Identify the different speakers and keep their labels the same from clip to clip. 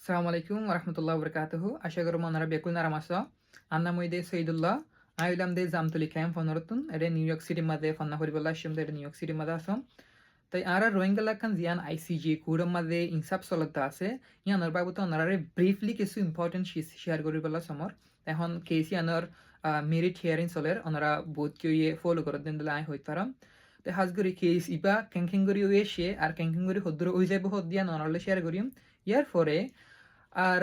Speaker 1: Assalamu alaikum warahmatullahi wabarakatuh. আশা করি মনারা বেকুন আরাম আছো। আন্না মইদে সৈদুল্লাহ আইলাম দে জামতুলি ক্যাম্প ফনরতুন এডে নিউ ইয়র্ক সিটি মাদে ফন্না হরিবল্লাহ শিম দে নিউ ইয়র্ক সিটি মাদে আসম তাই আরা রোহিঙ্গা লাকান জিয়ান আইসিজি কুড়ম মাদে ইনসাফ চলতা আছে ইয়ানোর বাবুতে ওনারে ব্রিফলি কিছু ইম্পর্টেন্ট শেয়ার করিবল্লাহ সমর এখন কেসি আনোর মেরিট হিয়ারিং চলের ওনারা বহুত কিয়ে ফলো করে দিন দিলে আই হইতারাম তে হাজগরি কেস ইবা ক্যাঙ্কিংগরি ওয়েশে আর ক্যাঙ্কিংগরি হদ্দুর ওই যাইব হদ দিয়া ওনারলে শেয়ার করিম ইয়ার পরে আর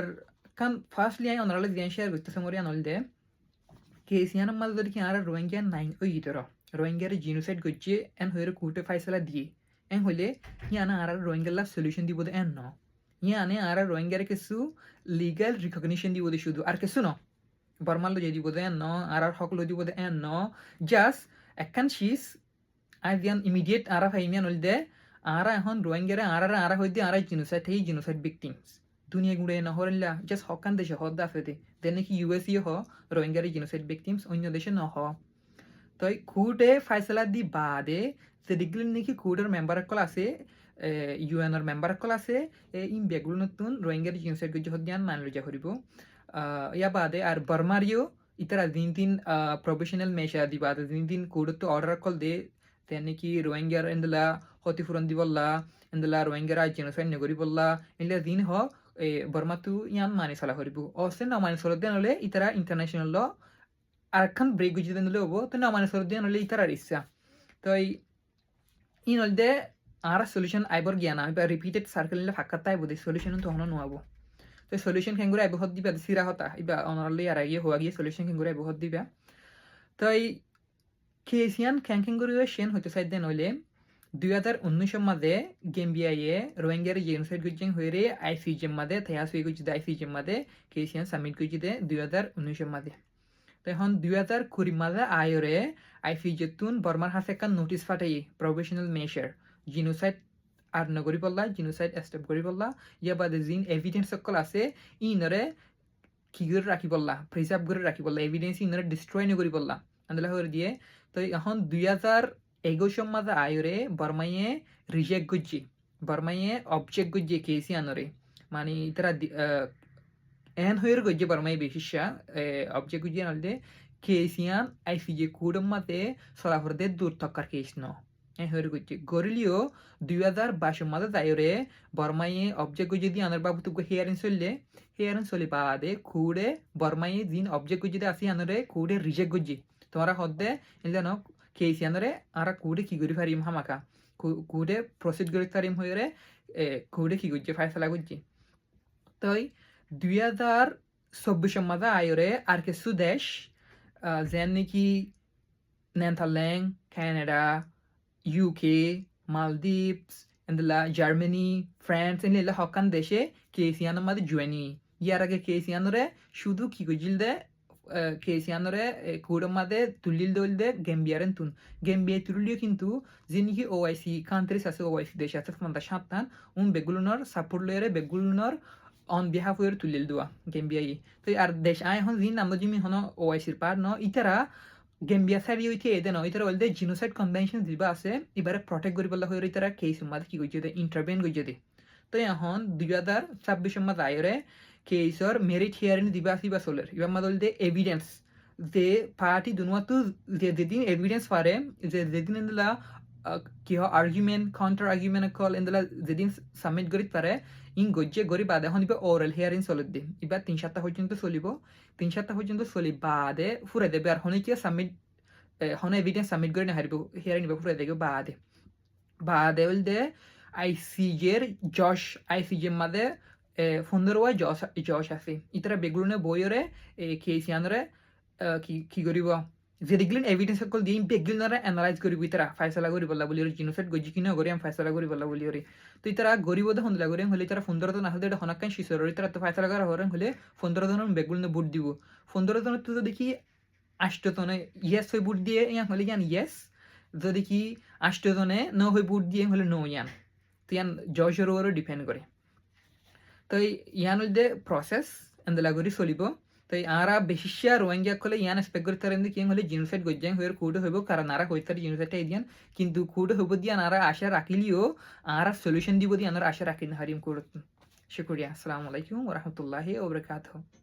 Speaker 1: kan firstly ay onorale dian share gutte samori anolde kesiyanam malder ki ara rohingya 9 o yitero rohingya re genocide gojje en hoyre kute faisala diye en hole yana ara rohingya la solution দিব en no yani ara rohingya re kesu legal recognition দিব শুধু আর কিছু no বর্মাল যে দিব en no ara হক লো দিব en no just একখান শীষ আইদিয়ান immediate ara ফাইমিয়ান হলদে ara এখন rohingya re ara হইতে ara genocide victims দুনিয়া গুড়ে নহরল্লা জাস্ট হকান দেশে হদ দাফেতে দেন নাকি ইউএসই হ রোহিঙ্গারি জিনোসাইড ভিকটিমস অন্য দেশে নহ তই খুঁটে ফাইসলা দি বাদে যেদিকগুলো নাকি খুঁটের মেম্বার কল আছে ইউএনর মেম্বার কল আছে ইন বেগুলো নতুন রোহিঙ্গারি জিনোসাইড গজ্জ হদ্যান মান লজা করিব ইয়া বাদে আর বর্মারিও ইতারা দিন দিন প্রফেশনাল মেশা দি বাদে দিন দিন খুঁটের তো অর্ডার কল দে দেন নাকি রোহিঙ্গার এন্দলা ক্ষতিপূরণ দিবল্লা এন্দলা রোহিঙ্গারা জিনোসাইড নগরি বললা এনলা দিন হ বর্মাতু ইয়ান মানি চলা করিব অসে না মানি চলা দেন হলে ইতারা ইন্টারন্যাশনাল ল আর একখান ব্রেক গুজি দেন হলে হবো তো না মানি চলা দেন হলে ইতারার ইচ্ছা তো ইন হলদে আর সলিউশন আইবর জ্ঞান আইবা রিপিটেড সার্কেল ফাঁকাত তাই বোধ সলিউশন তখন নোয়াবো তো সলিউশন খেঙ্গুরে আইব হত দিবা সিরা হতা ইবা অনরলে আর গিয়ে হওয়া গিয়ে সলিউশন খেঙ্গুরে আইব হত দিবা তো কেসিয়ান খেঙ্গুরে সেন হইতে চাই দেন হইলে 2019 মাদে গেম্বিয়ায়ে রোহিঙ্গার জেনোসাইড গুজিং হইরে আইসিজিএম মাদে থায়াস হই গুজিদে আইসিজিএম মাদে কেসিয়ান সামিট গুজিদে 2019 মাদে তো এখন 2020 মাদে আয়রে আইসিজিতুন বর্মার হাসে কান নোটিস ফাটাই প্রফেশনাল মেশার জিনোসাইড আর নগরি বললা জিনোসাইড স্টেপ করি বললা ইয়া বাদে জিন এভিডেন্স সকল আছে ইনরে কি করে রাখি বললা প্রিজার্ভ করে রাখি বললা এভিডেন্স ইনরে ডিস্ট্রয় নগরি বললা আন্দলা হয়ে দিয়ে তো এখন 2021 মাদে আয়রে বর্মাইয়ে রিজেক্ট গুজি বর্মাইয়ে অবজেক্ট গুজি কেসি আনরে মানে ইতারা এন হয়ের গজ্জে বর্মাই বেশিসা অবজেক্ট গুজি আনলে কেসিয়ান আইসিজে কুড়ম মাতে সলাফরদে দূর থকার কেস ন এ হয়ের গজ্জে গরিলিও 2022 মাদে আয়রে বর্মাইয়ে অবজেক্ট গুজি দিয়ে আনার বাবু তুকো হিয়ারিং চলে বাদে খুড়ে বর্মাইয়ে দিন অবজেক্ট গুজি আসি আনরে খুড়ে রিজেক্ট গুজি তোমরা হদ্দে ইলে ন কেসিয়ানরে আরা কুড়ে কি করি ফারিম হামাকা কুড়ে প্রসিড করি ফারিম হয়ে কুড়ে কি করছে ফাইসলা করছে তই 2024 মাদা আয়রে আর কিছু দেশ যেন নাকি নেদারল্যান্ড কানাডা ইউকে মালদ্বীপস এন্দলা জার্মানি ফ্রান্স এনলা হকান দেশে কেসিয়ানের মাদে জুয়েনি ইয়ার আগে কেসিয়ানরে শুধু কি করছিল দে কেসিয়ানরে কুড়ম মাদে তুলিল দলদে গেম্বিয়ারেন তুন গেম্বিয়া তুলিও কিন্তু যে নাকি ওআইসি কান্ট্রিজ আছে ওআইসি দেশ আছে ফোনটা সাতটান বেগুলোনর সাপোর্ট লয়েরে বেগুলোনর অন বিহাফ হয়ে তুলিল দেওয়া গেম্বিয়াই তো আর দেশ আয় এখন যিনি নাম জিমি হন ওআইসির পার ন ইতারা গেম্বিয়া সারি হইতে এদে ন ইতারা বলতে জিনোসাইড কনভেনশন দিবা আছে এবারে প্রটেক্ট করি বলা হয়ে ইতারা কেস মাদে কি করছে ইন্টারভেন করছে দে তো এখন 2026 মাদে আয়রে কেসর মেরিট হিয়ারিং দিবা আসিবা চলের এবার মাদল দে এভিডেন্স যে পার্টি দুনুয়াতো যেদিন এভিডেন্স পারে যে যেদিন এন্দলা কি হয় আর্গুমেন্ট কাউন্টার আর্গুমেন্ট কল এন্দলা যেদিন সাবমিট করি পারে ইন গজ্জে গরি বাদে এখন ইবা ওরাল হিয়ারিং চলত দে এবার 3 সপ্তাহ পর্যন্ত চলিব 3 সপ্তাহ পর্যন্ত চলি বাদে ফুরে দেবে আর হনে সাবমিট হনে এভিডেন্স সাবমিট করে না হারিব হিয়ারিং নিবা ফুরে দেবে বাদে হল দে আইসিজের জশ আইসিজের মাদে ফোনদরওয়া জশ আছে ইতারা বেগুনে বইরে কেসিয়ানরে কি করিব যেদিকলেন এভিডেন্স সকল দিয়ে বেগুলনারা এনালাইজ করিব ইতারা ফাইসলা করি বলা বলি জিনোসাইড গজি কিনা করি আমি ফাইসলা করি বলা বলি তো ইতারা গরিব হন্দলা করি হলে তারা 15 না হলে হনাকান শিশর ইতারা তো ফাইসলা করা হরেন হলে 15 বেগুলনে বুট দিব 15 তো দেখি 8 জনে ইয়েস হয়ে বুট দিয়ে ইয়ান হলে ইয়ান ইয়েস যদি কি 8 জনে ন হয়ে বুট দিয়ে হলে নো ইয়ান তো ইয়ান জশের উপরও ডিপেন্ড করে তো ইয়ান হইতে প্রসেস এন্দলা করি চলিব তো আরা বেশিশা রোহিঙ্গা কলে ইয়ান এক্সপেক্ট করতে পারেন কি হলে জিনোসাইড গজ্জাং হয়ে কুড়ে হইব কারণ আরা হইতার জিনোসাইডটা দিয়ান কিন্তু কুড়ে হইব দিয়ান আরা আশা রাখিলিও আরা সলিউশন দিব দিয়ে আনার আশা রাখি না হারিম করত শুকরিয়া। আসসালামু আলাইকুম ওয়া রাহমাতুল্লাহি ওয়া বারাকাতুহু।